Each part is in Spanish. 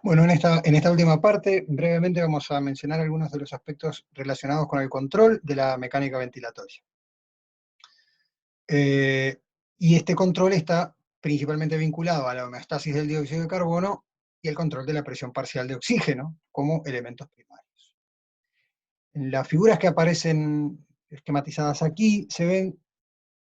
Bueno, en esta última parte, brevemente vamos a mencionar algunos de los aspectos relacionados con el control de la mecánica ventilatoria. Eh, y este control está principalmente vinculado a la homeostasis del dióxido de carbono y el control de la presión parcial de oxígeno como elementos primarios. En las figuras que aparecen esquematizadas aquí se ven,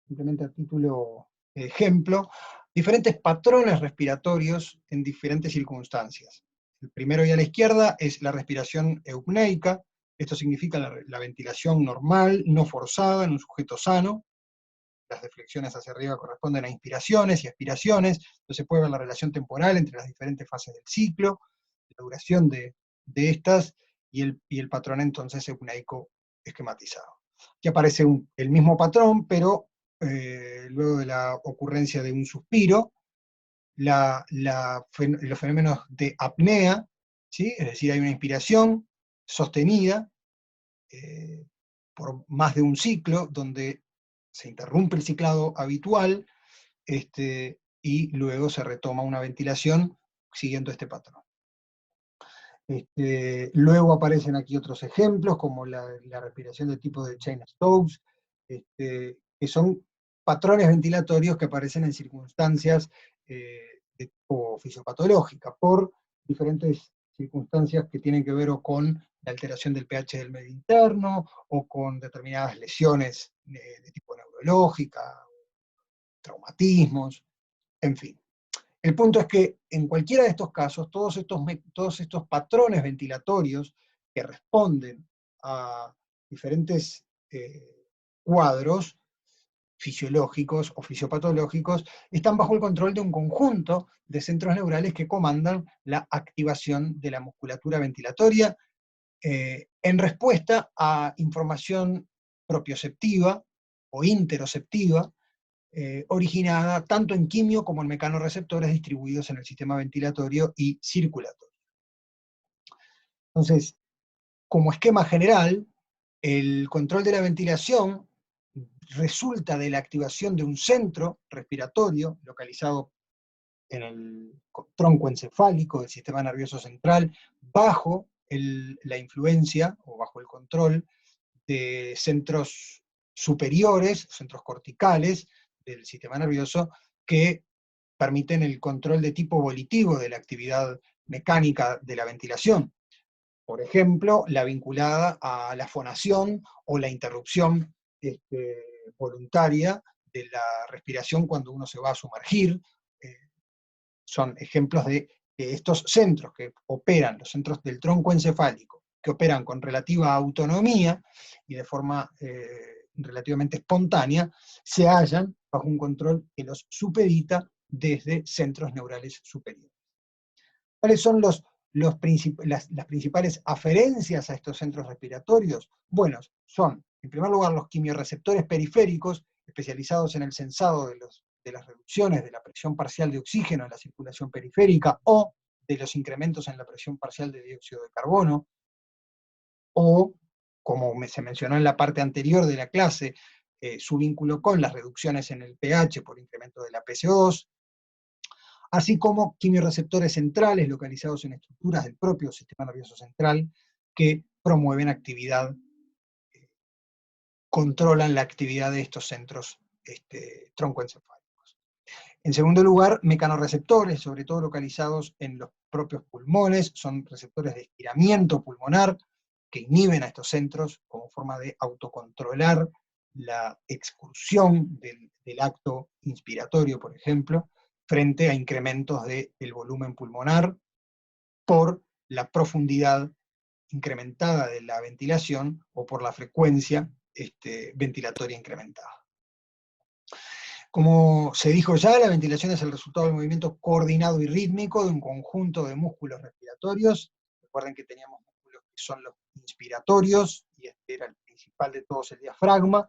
simplemente a título de ejemplo, diferentes patrones respiratorios en diferentes circunstancias. El primero y a la izquierda es la respiración eupneica. Esto significa la ventilación normal, no forzada, en un sujeto sano. Las deflexiones hacia arriba corresponden a inspiraciones y expiraciones. Entonces se puede ver la relación temporal entre las diferentes fases del ciclo, la duración de estas y el patrón entonces eupneico esquematizado. Aquí aparece el mismo patrón, pero luego de la ocurrencia de un suspiro, los fenómenos de apnea, ¿sí? Es decir, hay una inspiración sostenida eh, por más de un ciclo, donde se interrumpe el ciclado habitual y luego se retoma una ventilación siguiendo este patrón. Luego aparecen aquí otros ejemplos, como la respiración de tipo de Cheyne-Stokes, que son patrones ventilatorios que aparecen en circunstancias de tipo fisiopatológica, por diferentes circunstancias que tienen que ver o con la alteración del pH del medio interno, o con determinadas lesiones de tipo neurológica, traumatismos, en fin. El punto es que en cualquiera de estos casos, todos estos patrones ventilatorios que responden a diferentes cuadros fisiológicos o fisiopatológicos, están bajo el control de un conjunto de centros neurales que comandan la activación de la musculatura ventilatoria en respuesta a información propioceptiva o interoceptiva originada tanto en quimio como en mecanorreceptores distribuidos en el sistema ventilatorio y circulatorio. Entonces, como esquema general, el control de la ventilación resulta de la activación de un centro respiratorio localizado en el tronco encefálico del sistema nervioso central, bajo la influencia o bajo el control de centros superiores, centros corticales del sistema nervioso, que permiten el control de tipo volitivo de la actividad mecánica de la ventilación. Por ejemplo, la vinculada a la fonación o la interrupción voluntaria de la respiración cuando uno se va a sumergir. Eh, Son ejemplos de estos centros que operan, los centros del tronco encefálico, que operan con relativa autonomía y de forma relativamente espontánea, se hallan bajo un control que los supedita desde centros neurales superiores. ¿Cuáles son las principales aferencias a estos centros respiratorios? Bueno, son, en primer lugar, los quimiorreceptores periféricos, especializados en el sensado de las reducciones de la presión parcial de oxígeno en la circulación periférica o de los incrementos en la presión parcial de dióxido de carbono, o, como se mencionó en la parte anterior de la clase, su vínculo con las reducciones en el pH por incremento de la PCO2, así como quimiorreceptores centrales localizados en estructuras del propio sistema nervioso central que promueven actividad, controlan la actividad de estos centros troncoencefálicos. En segundo lugar, mecanorreceptores, sobre todo localizados en los propios pulmones, son receptores de estiramiento pulmonar que inhiben a estos centros como forma de autocontrolar la excursión del acto inspiratorio, por ejemplo, frente a incrementos del volumen pulmonar por la profundidad incrementada de la ventilación o por la frecuencia ventilatoria incrementada. Como se dijo ya, la ventilación es el resultado del movimiento coordinado y rítmico de un conjunto de músculos respiratorios. Recuerden que teníamos músculos que son los inspiratorios, y este era el principal de todos, el diafragma.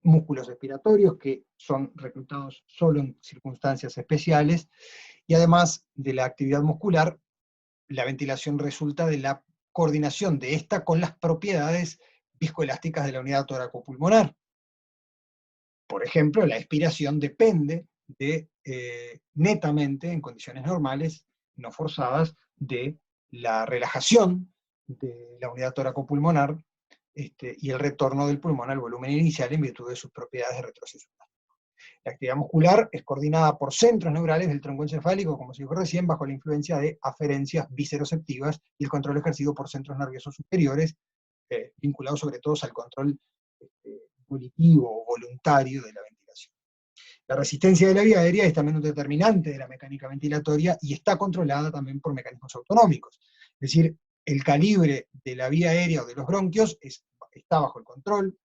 Músculos respiratorios que son reclutados solo en circunstancias especiales, y además de la actividad muscular, la ventilación resulta de la coordinación de esta con las propiedades viscoelásticas de la unidad tóraco-pulmonar. Por ejemplo, la expiración depende netamente, en condiciones normales, no forzadas, de la relajación de la unidad tóraco-pulmonar y el retorno del pulmón al volumen inicial en virtud de sus propiedades de retroceso. La actividad muscular es coordinada por centros neurales del tronco encefálico, como se dijo recién, bajo la influencia de aferencias visceroceptivas y el control ejercido por centros nerviosos superiores, vinculados sobre todo al control volitivo o voluntario de la ventilación. La resistencia de la vía aérea es también un determinante de la mecánica ventilatoria y está controlada también por mecanismos autonómicos. Es decir, el calibre de la vía aérea o de los bronquios está bajo el control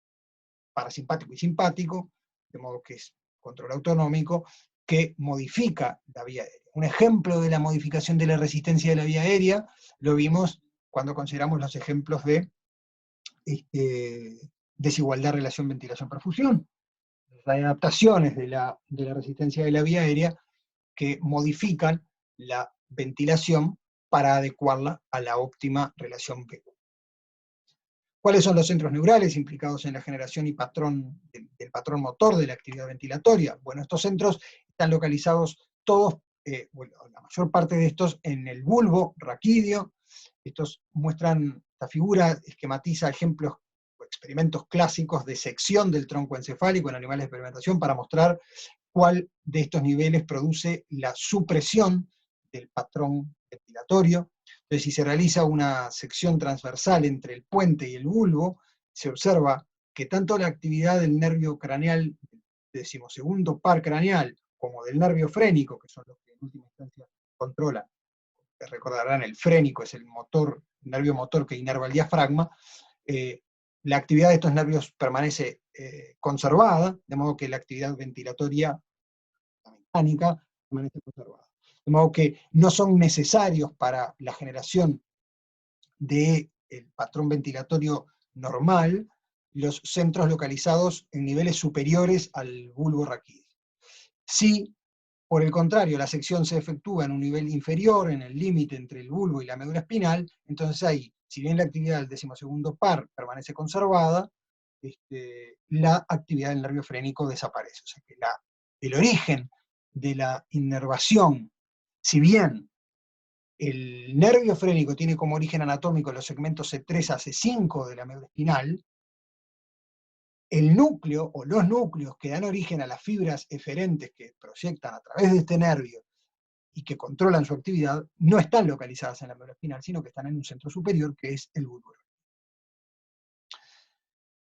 parasimpático y simpático, de modo que es control autonómico, que modifica la vía aérea. Un ejemplo de la modificación de la resistencia de la vía aérea lo vimos cuando consideramos los ejemplos de desigualdad relación ventilación-perfusión. Hay adaptaciones de la resistencia de la vía aérea que modifican la ventilación para adecuarla a la óptima relación P. ¿Cuáles son los centros neurales implicados en la generación y del patrón motor de la actividad ventilatoria? Bueno, estos centros están localizados todos, la mayor parte de estos en el bulbo raquídeo. Esta figura esquematiza ejemplos o experimentos clásicos de sección del tronco encefálico en animales de experimentación para mostrar cuál de estos niveles produce la supresión del patrón ventilatorio. Entonces, si se realiza una sección transversal entre el puente y el bulbo, se observa que tanto la actividad del nervio craneal, decimosegundo par craneal, como del nervio frénico, que son los que en última instancia controlan, recordarán, el frénico es el nervio motor que inerva el diafragma, la actividad de estos nervios permanece conservada, de modo que la actividad ventilatoria, la mecánica, permanece conservada. De modo que no son necesarios para la generación del patrón ventilatorio normal los centros localizados en niveles superiores al bulbo raquídeo. Si, por el contrario, la sección se efectúa en un nivel inferior, en el límite entre el bulbo y la médula espinal, entonces ahí, si bien la actividad del decimosegundo par permanece conservada, la actividad del nervio frénico desaparece. O sea que el origen de la inervación, si bien el nervio frénico tiene como origen anatómico los segmentos C3 a C5 de la médula espinal, el núcleo o los núcleos que dan origen a las fibras eferentes que proyectan a través de este nervio y que controlan su actividad, no están localizadas en la médula espinal, sino que están en un centro superior que es el bulbo.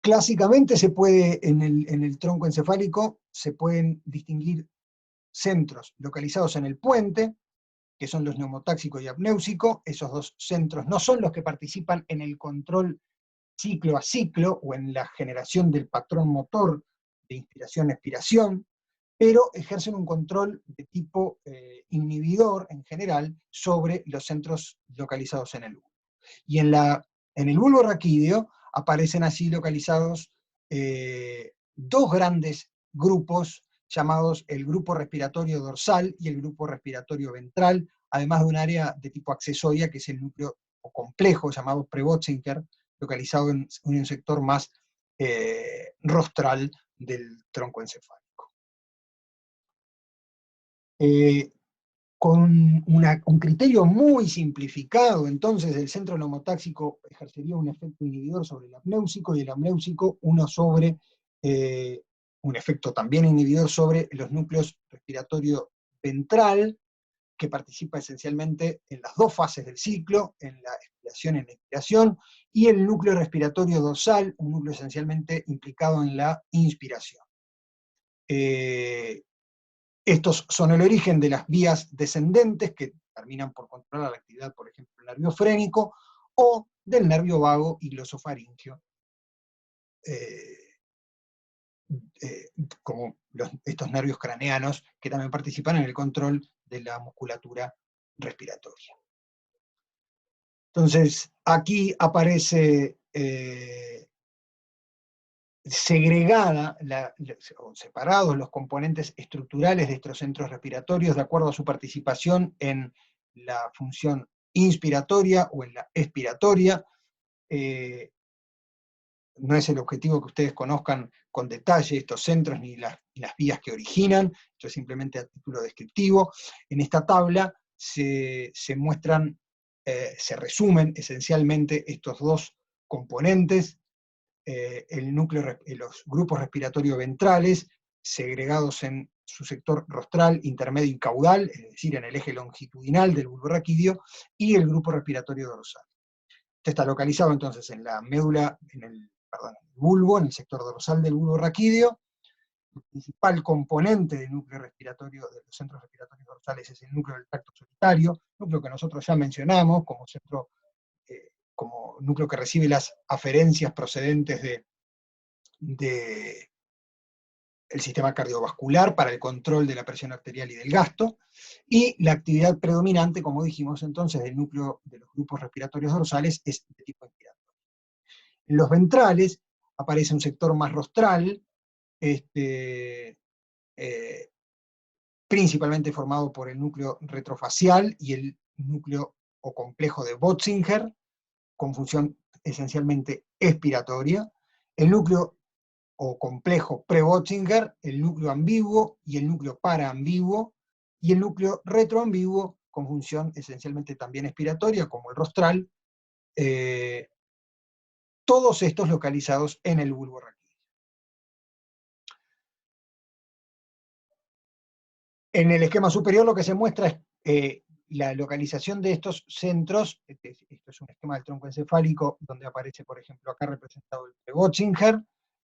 Clásicamente en el tronco encefálico se pueden distinguir centros localizados en el puente, que son los neumotáxico y apnéusico. Esos dos centros no son los que participan en el control ciclo a ciclo o en la generación del patrón motor de inspiración-expiración, pero ejercen un control de tipo inhibidor en general sobre los centros localizados en el bulbo. Y en el bulbo raquídeo aparecen así localizados dos grandes grupos llamados el grupo respiratorio dorsal y el grupo respiratorio ventral, además de un área de tipo accesoria que es el núcleo complejo llamado Prebotzinker, localizado en un sector más rostral del tronco encefálico. Con un criterio muy simplificado, entonces el centro neumotáxico ejercería un efecto inhibidor sobre el apnéusico y el apnéusico un efecto también inhibidor sobre los núcleos respiratorio ventral, que participa esencialmente en las dos fases del ciclo, en la expiración y en la inspiración, y el núcleo respiratorio dorsal, un núcleo esencialmente implicado en la inspiración. Estos son el origen de las vías descendentes que terminan por controlar la actividad, por ejemplo, del nervio frénico, o del nervio vago y glosofaríngeo, como estos nervios craneanos que también participan en el control de la musculatura respiratoria. Entonces, aquí aparece segregada o separados los componentes estructurales de estos centros respiratorios de acuerdo a su participación en la función inspiratoria o en la expiratoria. No es el objetivo que ustedes conozcan con detalle estos centros ni las vías que originan, esto es simplemente a título descriptivo. En esta tabla se muestran, se resumen esencialmente estos dos componentes, los grupos respiratorios ventrales, segregados en su sector rostral, intermedio y caudal, es decir, en el eje longitudinal del bulbo raquídeo, y el grupo respiratorio dorsal. Este está localizado entonces en la médula, en el bulbo, en el sector dorsal del bulbo raquídeo. El principal componente del núcleo respiratorio, de los centros respiratorios dorsales, es el núcleo del tracto solitario, núcleo que nosotros ya mencionamos como centro, como núcleo que recibe las aferencias procedentes de el sistema cardiovascular para el control de la presión arterial y del gasto, y la actividad predominante, como dijimos entonces, del núcleo de los grupos respiratorios dorsales es de tipo inspiratorio. En los ventrales aparece un sector más rostral, principalmente formado por el núcleo retrofacial y el núcleo o complejo de Bötzinger, con función esencialmente expiratoria, el núcleo o complejo pre-Bötzinger, el núcleo ambiguo y el núcleo paraambiguo, y el núcleo retroambiguo con función esencialmente también expiratoria, como el rostral, todos estos localizados en el bulbo raquídeo. En el esquema superior lo que se muestra es la localización de estos centros. Esto es un esquema del tronco encefálico donde aparece, por ejemplo, acá representado el pre-Bötzinger,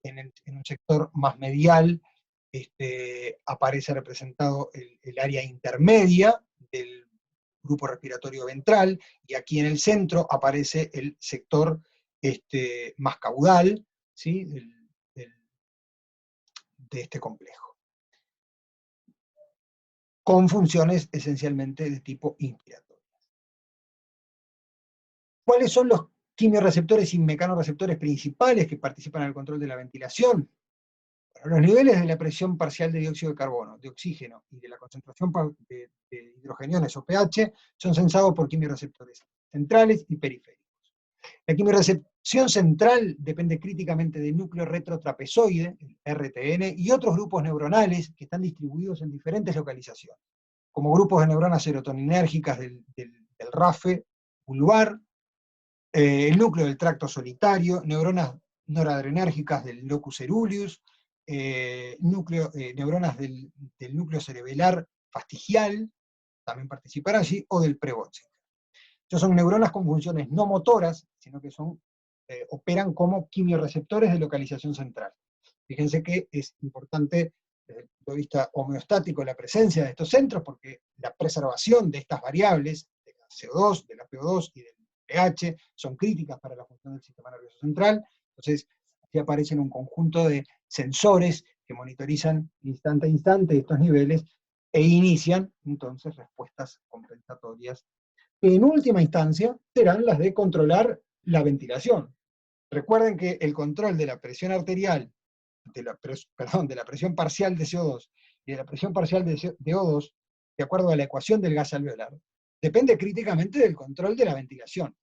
en un sector más medial aparece representado el área intermedia del grupo respiratorio ventral, y aquí en el centro aparece el sector más caudal, ¿sí?, de este complejo, con funciones esencialmente de tipo inspiratorio. ¿Cuáles son los quimioreceptores y mecanorreceptores principales que participan en el control de la ventilación? Bueno, los niveles de la presión parcial de dióxido de carbono, de oxígeno y de la concentración de hidrogeniones o pH son censados por quimioreceptores centrales y periféricos. La quimiorecepción central depende críticamente del núcleo retrotrapezoide, el RTN, y otros grupos neuronales que están distribuidos en diferentes localizaciones, como grupos de neuronas serotoninérgicas del RAFE vulvar, el núcleo del tracto solitario, neuronas noradrenérgicas del locus ceruleus, neuronas del núcleo cerebelar fastigial, también participarán allí, o del pre-Bötzinger. Estos son neuronas con funciones no motoras, sino que operan como quimioreceptores de localización central. Fíjense que es importante desde el punto de vista homeostático la presencia de estos centros, porque la preservación de estas variables, de la CO2, de la PO2 y del pH, son críticas para la función del sistema nervioso central. Entonces, aquí aparecen un conjunto de sensores que monitorizan instante a instante estos niveles e inician entonces respuestas compensatorias, que en última instancia serán las de controlar la ventilación. Recuerden que el control de la presión arterial, de la presión parcial de CO2 y de la presión parcial de O2, de acuerdo a la ecuación del gas alveolar, depende críticamente del control de la ventilación.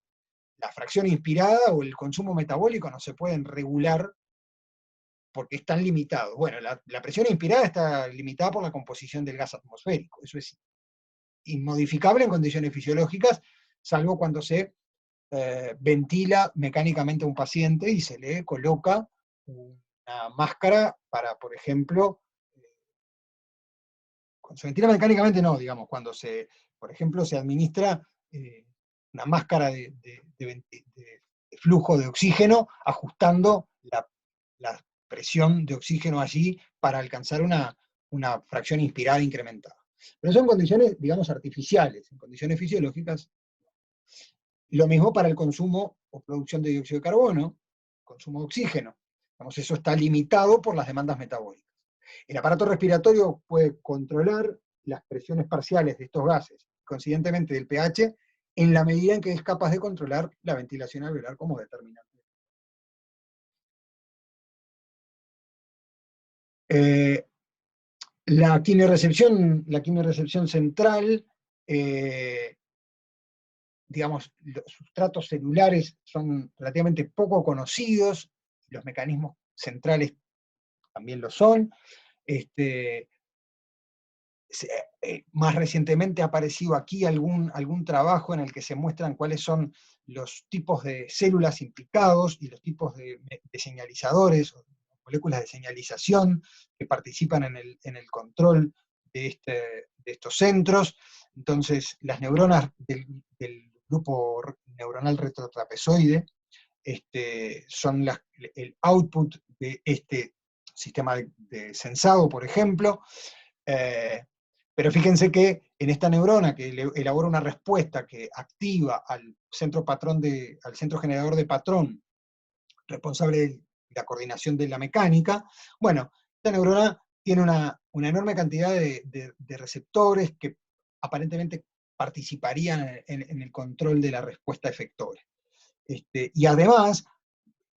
La fracción inspirada o el consumo metabólico no se pueden regular porque están limitados. Bueno, la presión inspirada está limitada por la composición del gas atmosférico. Eso es inmodificable en condiciones fisiológicas, salvo cuando se ventila mecánicamente a un paciente y se le coloca una máscara para, por ejemplo, cuando se ventila mecánicamente no, digamos, cuando por ejemplo, se administra una máscara de flujo de oxígeno, ajustando la presión de oxígeno allí para alcanzar una fracción inspirada incrementada. Pero son condiciones, digamos, artificiales. En condiciones fisiológicas, lo mismo para el consumo o producción de dióxido de carbono, consumo de oxígeno. Digamos, eso está limitado por las demandas metabólicas. El aparato respiratorio puede controlar las presiones parciales de estos gases, coincidentemente del pH, en la medida en que es capaz de controlar la ventilación alveolar como determinante. La quimiorecepción central, digamos, los sustratos celulares son relativamente poco conocidos, los mecanismos centrales también lo son. Más recientemente ha aparecido aquí algún trabajo en el que se muestran cuáles son los tipos de células implicados y los tipos de señalizadores, o moléculas de señalización que participan en el control de estos centros. Entonces, las neuronas del grupo neuronal retrotrapezoide son el output de este sistema de sensado, por ejemplo. Pero fíjense que en esta neurona que elabora una respuesta que activa al centro generador de patrón, responsable de la coordinación de la mecánica, bueno, esta neurona tiene una enorme cantidad de receptores que aparentemente participarían en el control de la respuesta efectora. Y además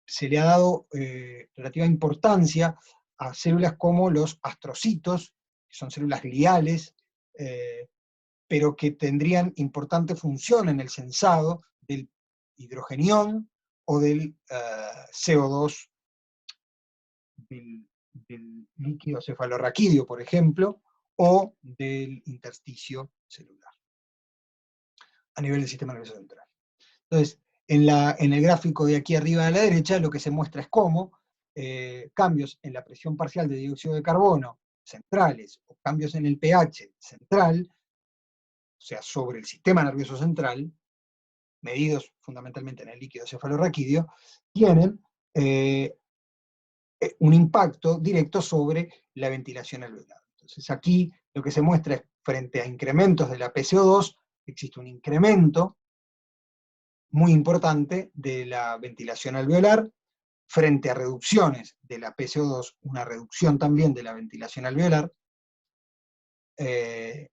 se le ha dado relativa importancia a células como los astrocitos, que son células gliales, pero que tendrían importante función en el sensado del hidrogenión o del CO2 del líquido cefalorraquídeo, por ejemplo, o del intersticio celular, a nivel del sistema nervioso central. Entonces, en el gráfico de aquí arriba a la derecha, lo que se muestra es cómo cambios en la presión parcial de dióxido de carbono centrales, o cambios en el pH central, o sea, sobre el sistema nervioso central, medidos fundamentalmente en el líquido cefalorraquídeo, tienen un impacto directo sobre la ventilación alveolar. Entonces aquí lo que se muestra es, frente a incrementos de la PCO2, existe un incremento muy importante de la ventilación alveolar, frente a reducciones de la PCO2, una reducción también de la ventilación alveolar. Este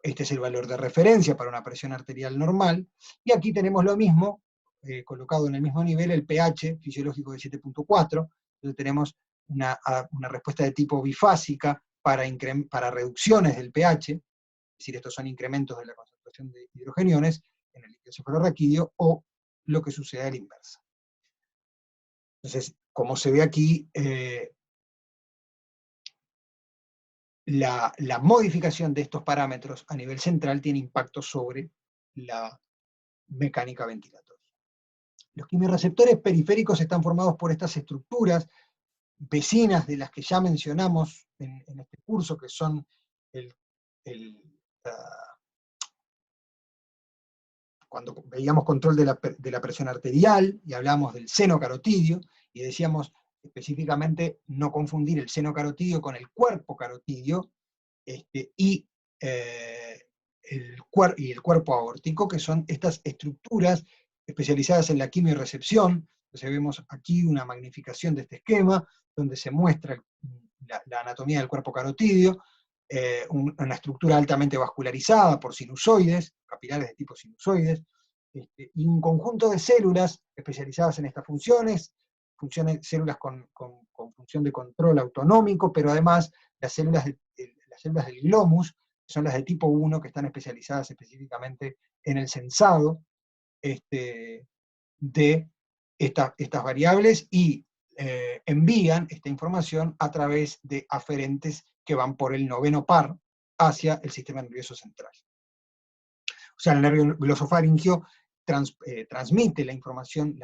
es el valor de referencia para una presión arterial normal, y aquí tenemos lo mismo, colocado en el mismo nivel, el pH fisiológico de 7.4, entonces tenemos una respuesta de tipo bifásica para reducciones del pH, es decir, estos son incrementos de la concentración de hidrogeniones en el líquido cefalorraquídeo, o lo que sucede a la inversa. Entonces, como se ve aquí, la modificación de estos parámetros a nivel central tiene impacto sobre la mecánica ventilatoria. Los quimiorreceptores periféricos están formados por estas estructuras vecinas de las que ya mencionamos en este curso, que son cuando veíamos control de la presión arterial, y hablamos del seno carotidio, y decíamos específicamente no confundir el seno carotidio con el cuerpo carotidio, y el cuerpo aórtico, que son estas estructuras especializadas en la quimiorrecepción. Entonces vemos aquí una magnificación de este esquema, donde se muestra la anatomía del cuerpo carotidio, una estructura altamente vascularizada por sinusoides, capilares de tipo sinusoides, y un conjunto de células especializadas en estas funciones, células con función de control autonómico, pero además las células del glomus, que son las de tipo 1, que están especializadas específicamente en el sensado de estas variables, y envían esta información a través de aferentes que van por el noveno par hacia el sistema nervioso central. O sea, el nervio glosofaringio transmite la información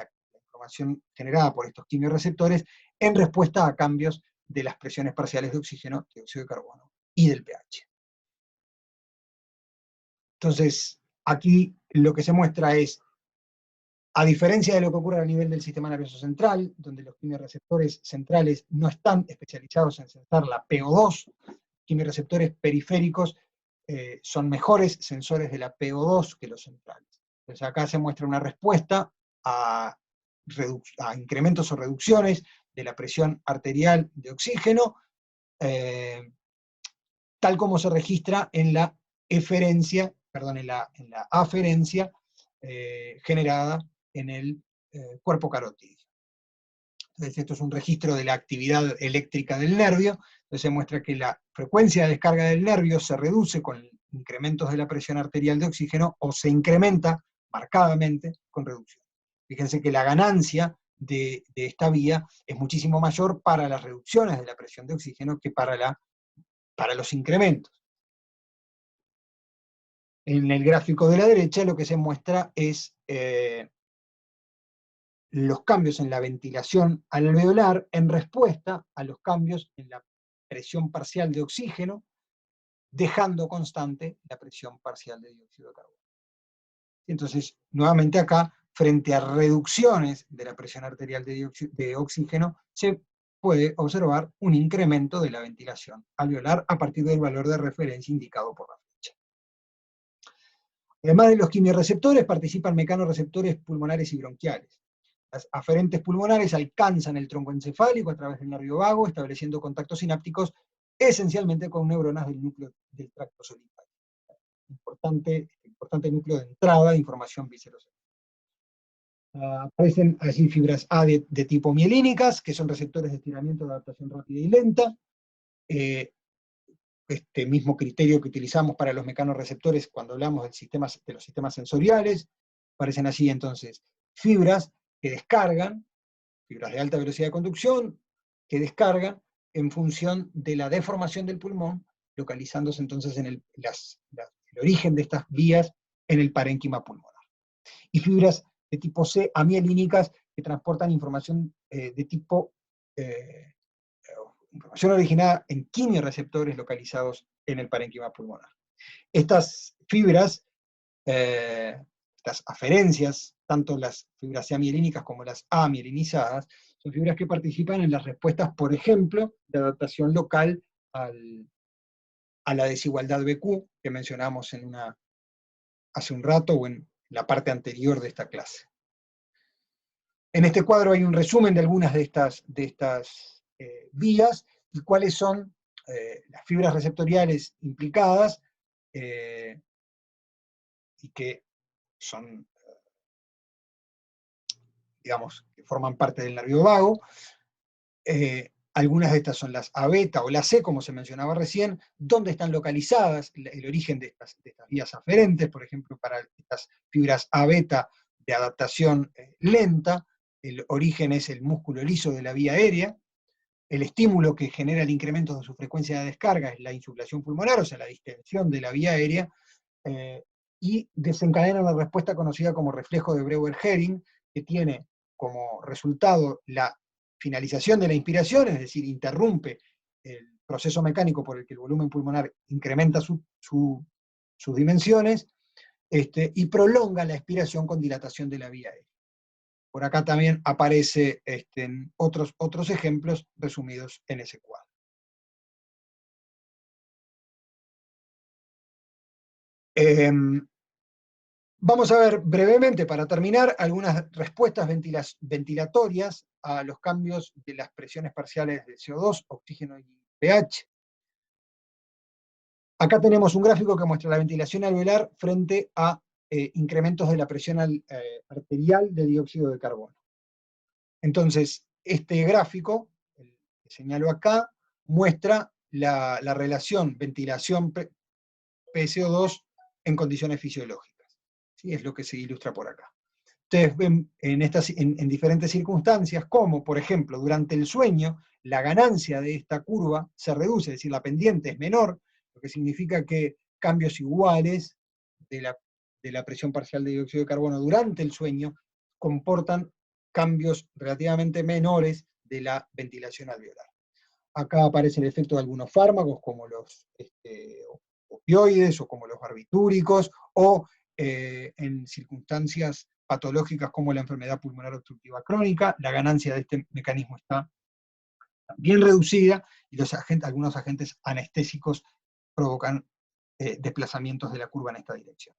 generada por estos quimiorreceptores en respuesta a cambios de las presiones parciales de oxígeno, dióxido de carbono y del pH. Entonces, aquí lo que se muestra es, a diferencia de lo que ocurre a nivel del sistema nervioso central, donde los quimiorreceptores centrales no están especializados en sensar la PO2, quimiorreceptores periféricos son mejores sensores de la PO2 que los centrales. Entonces acá se muestra una respuesta a incrementos o reducciones de la presión arterial de oxígeno, tal como se registra en la aferencia generada en el cuerpo carotidio. Entonces esto es un registro de la actividad eléctrica del nervio. Entonces se muestra que la frecuencia de descarga del nervio se reduce con incrementos de la presión arterial de oxígeno, o se incrementa marcadamente con reducción. Fíjense que la ganancia de esta vía es muchísimo mayor para las reducciones de la presión de oxígeno que para los incrementos. En el gráfico de la derecha lo que se muestra es los cambios en la ventilación alveolar en respuesta a los cambios en la presión parcial de oxígeno, dejando constante la presión parcial de dióxido de carbono. Entonces, nuevamente acá, frente a reducciones de la presión arterial de oxígeno, se puede observar un incremento de la ventilación alveolar a partir del valor de referencia indicado por la flecha. Además de los quimiorreceptores, participan mecanorreceptores pulmonares y bronquiales. Las aferentes pulmonares alcanzan el tronco encefálico a través del nervio vago, estableciendo contactos sinápticos esencialmente con neuronas del núcleo del tracto solitario. Importante núcleo de entrada de información viscerocelular. Aparecen allí fibras A de tipo mielínicas, que son receptores de estiramiento de adaptación rápida y lenta. Este mismo criterio que utilizamos para los mecanorreceptores cuando hablamos de los sistemas sensoriales. Aparecen allí entonces fibras que descargan, fibras de alta velocidad de conducción, que descargan en función de la deformación del pulmón, localizándose entonces en el origen de estas vías en el parénquima pulmonar. Y fibras de tipo C amielínicas que transportan información de tipo información originada en quimiorreceptores localizados en el parénquima pulmonar. Estas fibras, estas aferencias, tanto las fibras C amielínicas como las amielinizadas, son fibras que participan en las respuestas, por ejemplo, de adaptación local a la desigualdad BQ que mencionamos hace un rato o en la parte anterior de esta clase. En este cuadro hay un resumen de algunas de estas vías y cuáles son las fibras receptoriales implicadas y que son, digamos, que forman parte del nervio vago. Algunas de estas son las A beta o la C, como se mencionaba recién, donde están localizadas el origen de estas vías aferentes, por ejemplo, para estas fibras A beta de adaptación lenta, el origen es el músculo liso de la vía aérea. El estímulo que genera el incremento de su frecuencia de descarga es la insuflación pulmonar, o sea, la distensión de la vía aérea, y desencadena una respuesta conocida como reflejo de Breuer-Hering, que tiene como resultado la finalización de la inspiración, es decir, interrumpe el proceso mecánico por el que el volumen pulmonar incrementa sus dimensiones, y prolonga la expiración con dilatación de la vía aérea. Por acá también aparece otros ejemplos resumidos en ese cuadro. Vamos a ver brevemente, para terminar, algunas respuestas ventilatorias a los cambios de las presiones parciales de CO2, oxígeno y pH. Acá tenemos un gráfico que muestra la ventilación alveolar frente a incrementos de la presión arterial de dióxido de carbono. Entonces, este gráfico, el que señalo acá, muestra la relación ventilación PSO2 en condiciones fisiológicas. ¿Sí? Es lo que se ilustra por acá. Ustedes ven en diferentes circunstancias cómo, por ejemplo, durante el sueño, la ganancia de esta curva se reduce, es decir, la pendiente es menor, lo que significa que cambios iguales de la presión parcial de dióxido de carbono durante el sueño comportan cambios relativamente menores de la ventilación alveolar. Acá aparece el efecto de algunos fármacos, como los opioides o como los barbitúricos, o en circunstancias patológicas como la enfermedad pulmonar obstructiva crónica, la ganancia de este mecanismo está bien reducida y algunos agentes anestésicos provocan desplazamientos de la curva en esta dirección.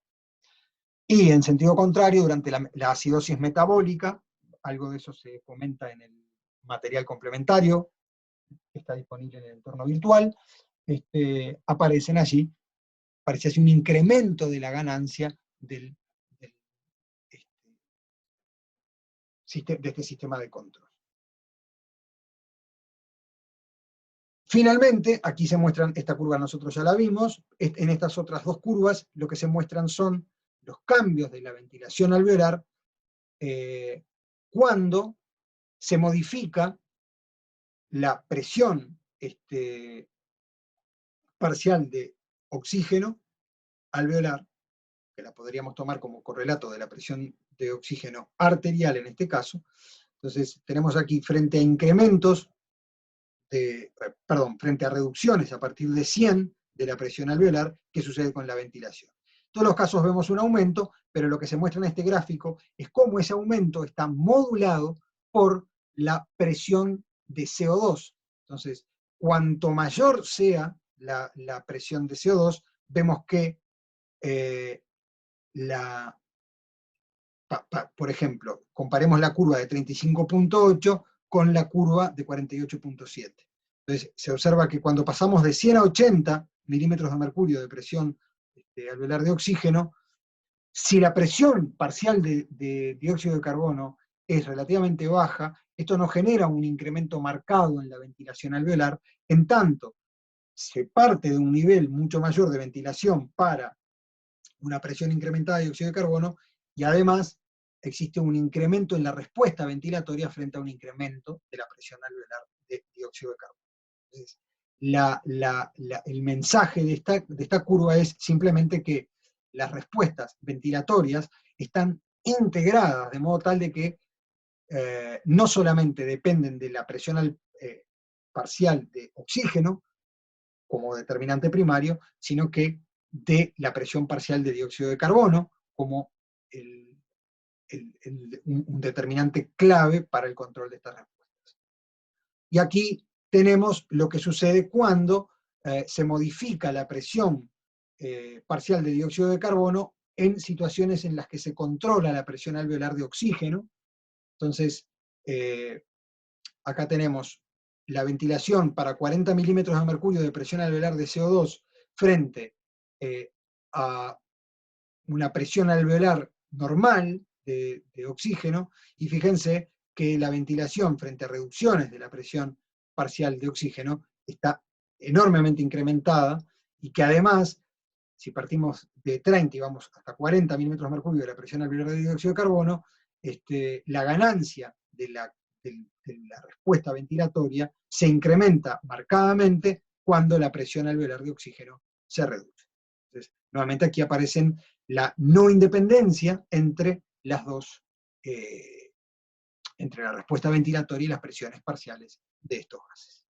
Y en sentido contrario, durante la acidosis metabólica, algo de eso se comenta en el material complementario, que está disponible en el entorno virtual, aparece así un incremento de la ganancia de este sistema de control. Finalmente, aquí se muestran, esta curva nosotros ya la vimos, en estas otras dos curvas lo que se muestran son los cambios de la ventilación alveolar cuando se modifica la presión parcial de oxígeno alveolar que la podríamos tomar como correlato de la presión de oxígeno arterial en este caso. Entonces tenemos aquí frente a incrementos, frente a reducciones a partir de 100 de la presión alveolar, ¿qué sucede con la ventilación? En todos los casos vemos un aumento, pero lo que se muestra en este gráfico es cómo ese aumento está modulado por la presión de CO2. Entonces, cuanto mayor sea la presión de CO2, vemos que por ejemplo, comparemos la curva de 35.8 con la curva de 48.7. Entonces, se observa que cuando pasamos de 100 a 80 milímetros de mercurio de presión alveolar de oxígeno, si la presión parcial de dióxido de carbono es relativamente baja, esto no genera un incremento marcado en la ventilación alveolar, en tanto se parte de un nivel mucho mayor de ventilación para una presión incrementada de dióxido de carbono, y además existe un incremento en la respuesta ventilatoria frente a un incremento de la presión alveolar de dióxido de carbono. Entonces, el mensaje de esta curva es simplemente que las respuestas ventilatorias están integradas, de modo tal de que no solamente dependen de la presión parcial de oxígeno como determinante primario, sino que de la presión parcial de dióxido de carbono como un determinante clave para el control de estas respuestas. Y aquí tenemos lo que sucede cuando se modifica la presión parcial de dióxido de carbono en situaciones en las que se controla la presión alveolar de oxígeno. Entonces, acá tenemos la ventilación para 40 milímetros de mercurio de presión alveolar de CO2 frente a una presión alveolar normal de oxígeno, y fíjense que la ventilación frente a reducciones de la presión parcial de oxígeno está enormemente incrementada, y que además, si partimos de 30 y vamos hasta 40 milímetros de mercurio de la presión alveolar de dióxido de carbono, la ganancia de la respuesta ventilatoria se incrementa marcadamente cuando la presión alveolar de oxígeno se reduce. Entonces, nuevamente aquí aparecen la no independencia entre las dos, entre la respuesta ventilatoria y las presiones parciales de estos gases.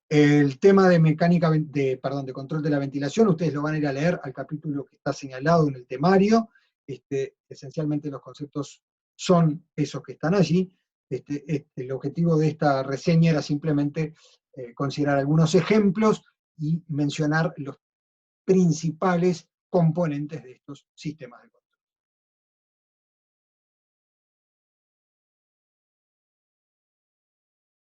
El tema de mecánica, de control de la ventilación, ustedes lo van a ir a leer al capítulo que está señalado en el temario. Esencialmente los conceptos son esos que están allí. El objetivo de esta reseña era simplemente considerar algunos ejemplos y mencionar los principales componentes de estos sistemas de control.